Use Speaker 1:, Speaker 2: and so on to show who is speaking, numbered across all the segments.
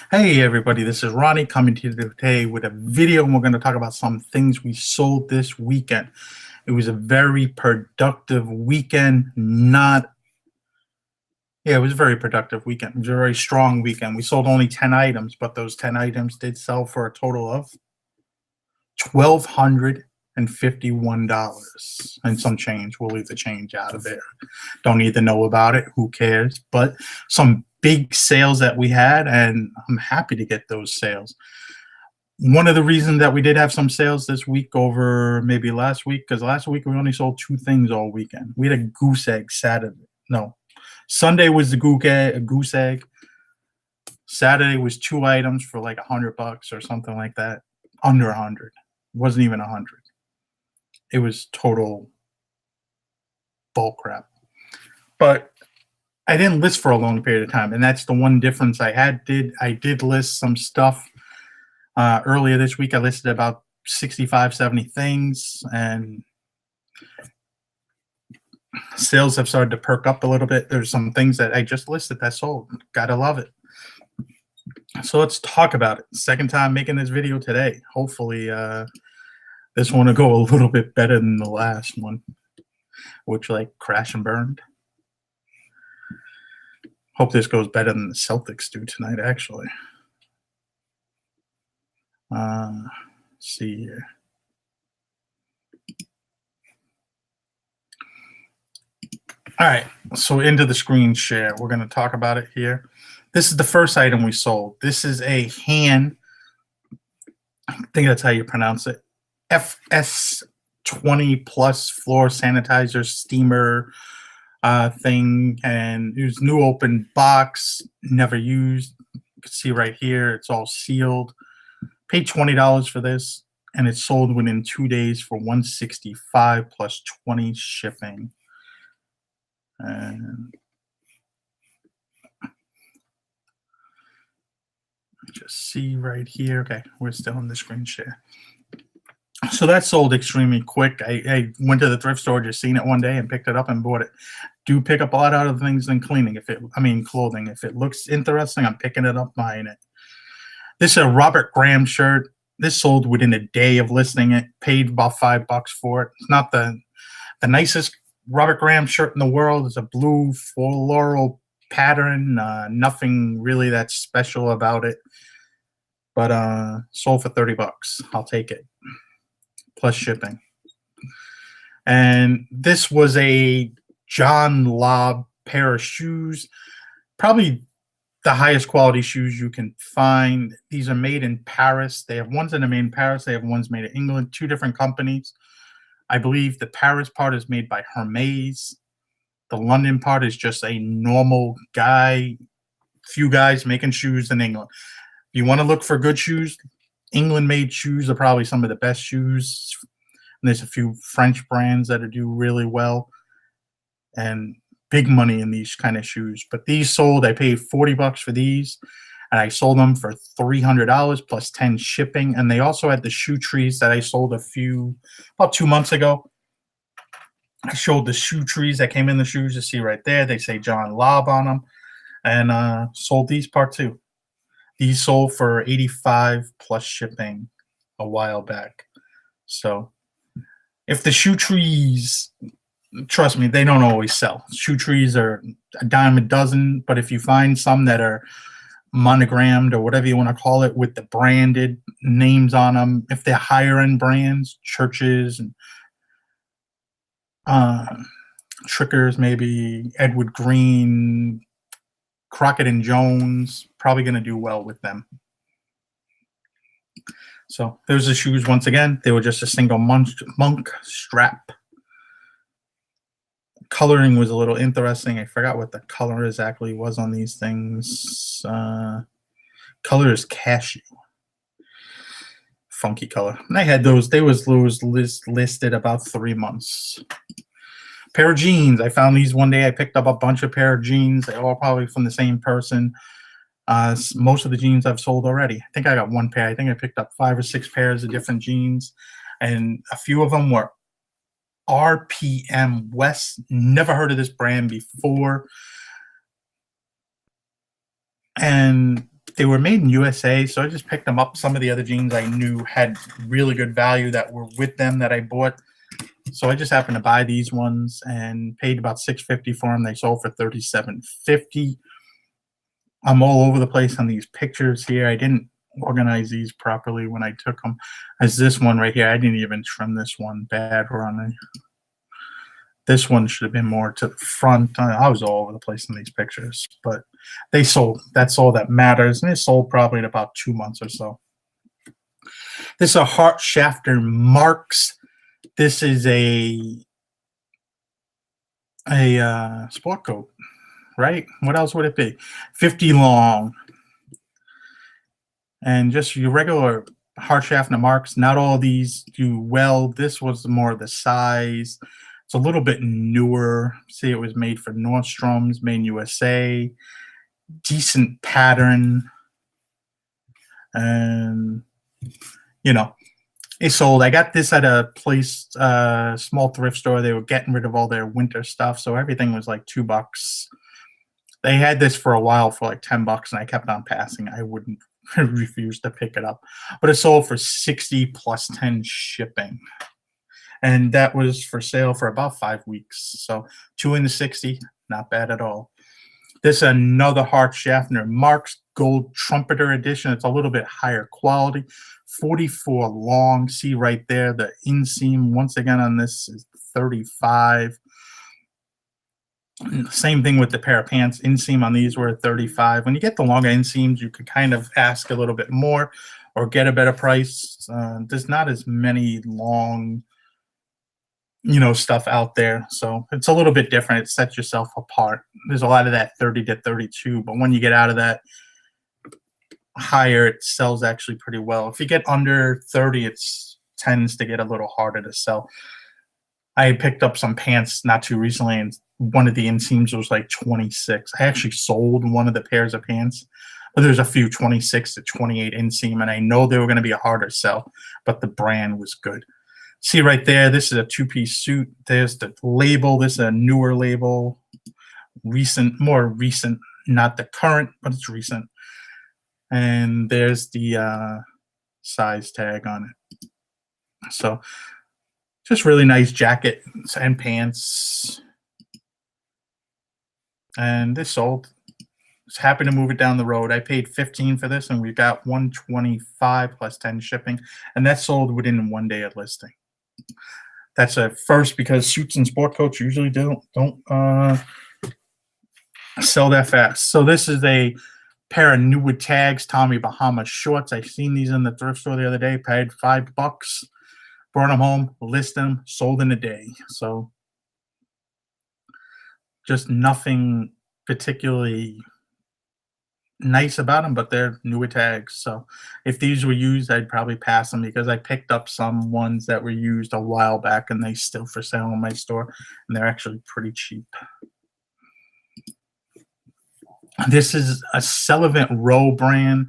Speaker 1: Hey everybody, this is Ronnie coming to you today with a video, and we're going to talk about some things we sold this weekend. It was a very productive weekend. It was a very productive weekend. It was a very strong weekend. We sold only 10 items, but those 10 items did sell for a total of $1,251 and some change. We'll leave the change out of there. Don't need to know about it. Who cares? But some big sales that we had, and I'm happy to get those sales. One of the reasons that we did have some sales this week over maybe last week, because last week we only sold two things all weekend. We had a goose egg Saturday. No, Sunday was the goose egg. Saturday was two items for like $100 or something like that. Under 100. It wasn't even 100. It was total bull crap. But I didn't list for a long period of time, and that's the one difference I did list some stuff earlier this week. I listed about 65, 70 things, and sales have started to perk up a little bit. There's some things that I just listed that sold. Gotta love it. So let's talk about it. Second time making this video today. Hopefully this one will go a little bit better than the last one, which like crash and burned. Hope this goes better than the Celtics do tonight, actually. Let's see here. All right, so into the screen share. We're going to talk about it here. This is the first item we sold. This is a hand, I think that's how you pronounce it, FS20 plus floor sanitizer steamer thing, and it was new open box, never used. You can see right here, it's all sealed. Paid $20 for this, and it sold within 2 days for $165 plus 20 shipping. And just see right here. Okay, we're still in the screen share. So that sold extremely quick. I went to the thrift store, just seen it one day and picked it up and bought it. Do pick up a lot out of things than cleaning. Clothing. If it looks interesting, I'm picking it up, buying it. This is a Robert Graham shirt. This sold within a day of listing it. Paid about $5 for it. It's not the nicest Robert Graham shirt in the world. It's a blue floral pattern. Nothing really that special about it. But sold for $30. I'll take it. Plus shipping. And this was a John Lobb pair of shoes. Probably the highest quality shoes you can find. These are made in Paris. They have ones that are made in Paris. They have ones made in England. Two different companies. I believe the Paris part is made by Hermes. The London part is just a normal guy, few guys making shoes in England. If you want to look for good shoes, England-made shoes are probably some of the best shoes. And there's a few French brands that do really well. And big money in these kind of shoes. But these sold, I paid $40 for these. And I sold them for $300 plus 10 shipping. And they also had the shoe trees that I sold about 2 months ago. I showed the shoe trees that came in the shoes. You see right there. They say John Lobb on them. And sold these part too. These sold for $85 plus shipping a while back. So if the shoe trees, trust me, they don't always sell. Shoe trees are a dime a dozen. But if you find some that are monogrammed or whatever you want to call it with the branded names on them, if they're higher end brands, Churches and Trickers, maybe Edward Green, Crockett and Jones, probably going to do well with them. So there's the shoes once again. They were just a single monk strap. Coloring was a little interesting. I forgot what the color exactly was on these things. Color is cashew. Funky color. And I had those. They was listed about 3 months. Pair of jeans. I found these one day. I picked up a bunch of pair of jeans. They all probably from the same person. Most of the jeans I've sold already. I think I got one pair. I think I picked up 5 or 6 pairs of different jeans. And a few of them were RPM West. Never heard of this brand before. And They were made in USA, so I just picked them up. Some of the other jeans I knew had really good value that were with them that I bought. So I just happened to buy these ones and paid about $6.50 for them. They sold for $37.50. I'm all over the place on these pictures here. I didn't organize these properly when I took them. As this one right here, I didn't even trim this one. Bad running. This one should have been more to the front. I was all over the place in these pictures, but they sold. That's all that matters. And it sold probably in about 2 months or so. This is a Harshcoat Marks. This is a sport coat, right? What else would it be? 50 long. And just your regular Harshcoat Marks. Not all these do well. This was more the size. It's a little bit newer. See, it was made for Nordstrom's, made in USA. Decent pattern. And, you know, it sold. I got this at a place, small thrift store. They were getting rid of all their winter stuff, so everything was like $2. They had this for a while for like $10, and I kept on passing. I wouldn't refuse to pick it up. But it sold for $60 plus 10 shipping. And that was for sale for about 5 weeks. So 2 in the 60, not bad at all. This is another Harshcoat Marks Gold Trumpeter Edition. It's a little bit higher quality. 44 long. See right there, the inseam once again on this is 35. Same thing with the pair of pants. Inseam on these were 35. When you get the longer inseams, you could kind of ask a little bit more or get a better price. There's not as many long, stuff out there. So it's a little bit different. It sets yourself apart. There's a lot of that 30 to 32, but when you get out of that higher, it sells actually pretty well. If you get under 30, it tends to get a little harder to sell. I picked up some pants not too recently, and one of the inseams was like 26. I actually sold one of the pairs of pants, but there's a few 26 to 28 inseam, and I know they were going to be a harder sell, but the brand was good. See right there, this is a 2-piece suit. There's the label. This is a newer label, more recent, not the current, but it's recent. And there's the size tag on it. So just really nice jacket and pants. And this sold. I was happy to move it down the road. I paid $15 for this, and we got $125 plus 10 shipping, and that sold within 1 day of listing. That's a first because suits and sport coats usually don't sell that fast. So this is a pair of new with tags, Tommy Bahama shorts. I seen these in the thrift store the other day. Paid $5. Brought them home, listed them, sold in a day. So just nothing particularly nice about them, but they're newer tags. So if these were used, I'd probably pass them because I picked up some ones that were used a while back and they still for sale in my store, and they're actually pretty cheap. This is a Sullivan Row brand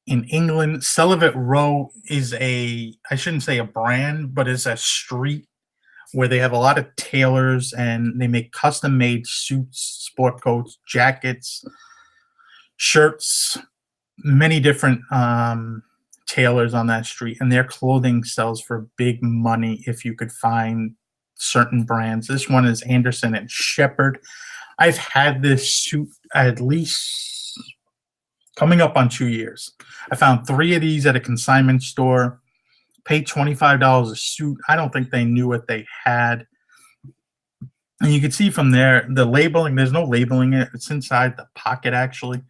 Speaker 1: in England. Sullivan Row is I shouldn't say a brand, but it's a street where they have a lot of tailors and they make custom made suits, sport coats, jackets, shirts, many different tailors on that street, and their clothing sells for big money if you could find certain brands. This one is Anderson and Shepherd. I've had this suit at least coming up on 2 years. I found 3 of these at a consignment store, paid $25 a suit. I don't think they knew what they had. And you can see from there, the labeling, there's no labeling it. It's inside the pocket, actually.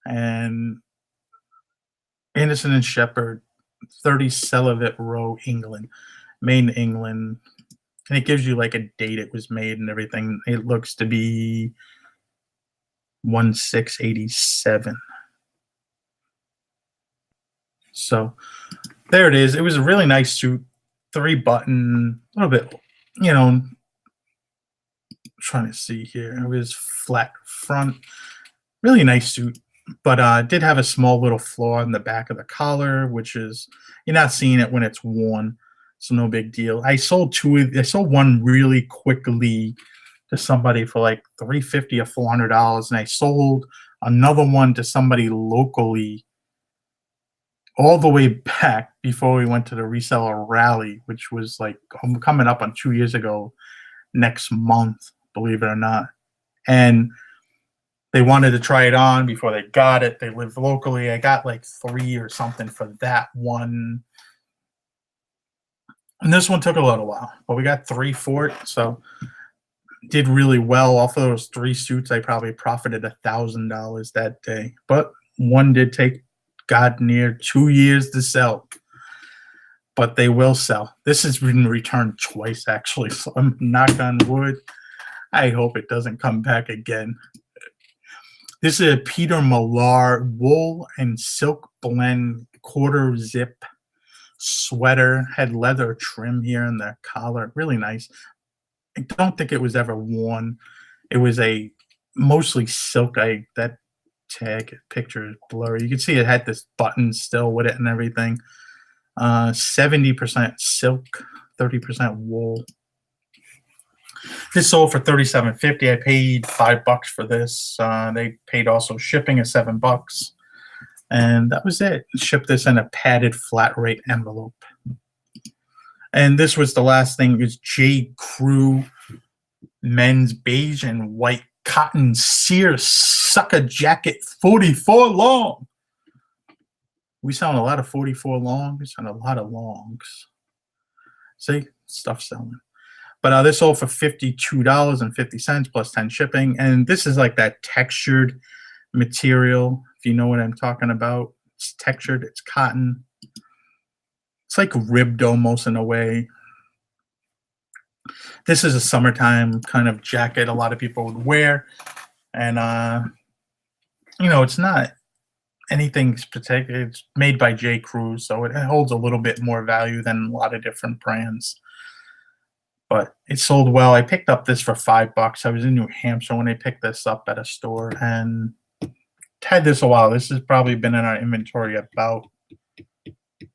Speaker 1: And Anderson and Shepherd, 30 Sullivan Row, England, made in England. And it gives you like a date it was made and everything. It looks to be 1687. So there it is. It was a really nice suit, 3-button, a little bit, trying to see here. It was flat front, really nice suit. But did have a small little flaw in the back of the collar, which is, you're not seeing it when it's worn, so no big deal. I sold one really quickly to somebody for like $350 or $400, and I sold another one to somebody locally all the way back before we went to the reseller rally, which was like coming up on 2 years ago next month, believe it or not. And they wanted to try it on before they got it. They live locally. I got like 3 or something for that one. And this one took a little while, but we got 3 for it. So did really well. Off of those 3 suits, I probably profited $1,000 that day. But one did take God near 2 years to sell. But they will sell. This has been returned twice, actually. So I'm knock on wood. I hope it doesn't come back again. This is a Peter Millar wool and silk blend quarter zip sweater. Had leather trim here in the collar. Really nice. I don't think it was ever worn. It was a mostly silk. That tag picture is blurry. You can see it had this button still with it and everything. 70% silk, 30% wool. This sold for $37.50. I paid $5 for this. They paid also shipping at $7, and that was it. Shipped this in a padded flat rate envelope. And this was the last thing. Is J. Crew men's beige and white cotton Sears sucker jacket 44 long. We selling a lot of 44 longs. We selling a lot of longs. See, stuff selling. But this sold for $52.50 plus 10 shipping. And this is like that textured material, if you know what I'm talking about. It's textured, it's cotton. It's like ribbed almost in a way. This is a summertime kind of jacket a lot of people would wear. And, it's not anything particular. It's made by J. Crew, so it holds a little bit more value than a lot of different brands. But it sold well. I picked up this for $5. I was in New Hampshire when I picked this up at a store and had this a while. This has probably been in our inventory about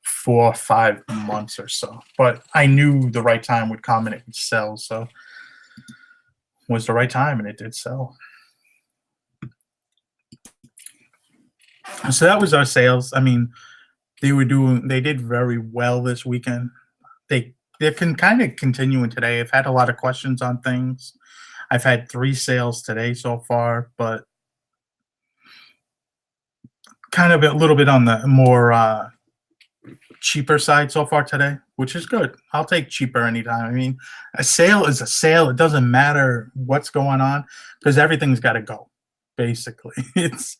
Speaker 1: 4 or 5 months or so. But I knew the right time would come and it would sell. So it was the right time and it did sell. So that was our sales. I mean, they did very well this weekend. They can kind of continue today. I've had a lot of questions on things. I've had 3 sales today so far, but kind of a little bit on the more cheaper side so far today, which is good. I'll take cheaper anytime. I mean, a sale is a sale. It doesn't matter what's going on because everything's got to go. Basically, it's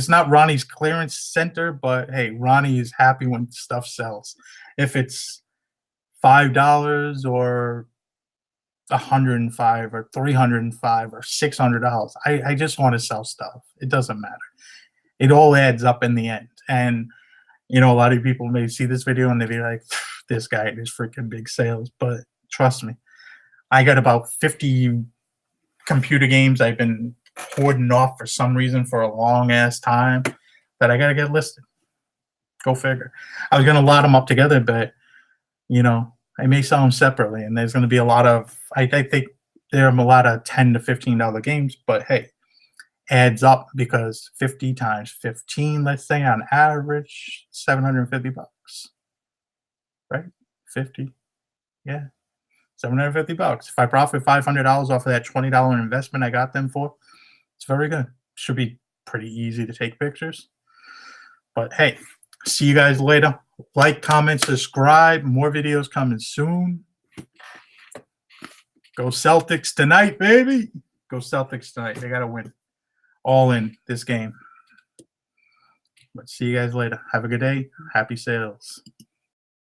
Speaker 1: not Ronnie's clearance center, but hey, Ronnie is happy when stuff sells. If it's $5 or $105 or $305 or $600, I just want to sell stuff. It doesn't matter. It all adds up in the end. And a lot of people may see this video and they be like, "This guy and his freaking big sales." But trust me, I got about 50 computer games I've been hoarding off for some reason for a long ass time that I gotta get listed. Go figure. I was gonna lot them up together, but I may sell them separately, and there's gonna be a lot of I think there are a lot of $10 to $15 games, but hey, adds up because 50 times 15, let's say on average, $750, right? 50, yeah, $750. If I profit $500 off of that $20 investment I got them for, it's very good. Should be pretty easy to take pictures. But hey, see you guys later. Like, comment, subscribe. More videos coming soon. Go Celtics tonight, baby. Go Celtics tonight. They got to win. All in this game. But see you guys later. Have a good day. Happy sales.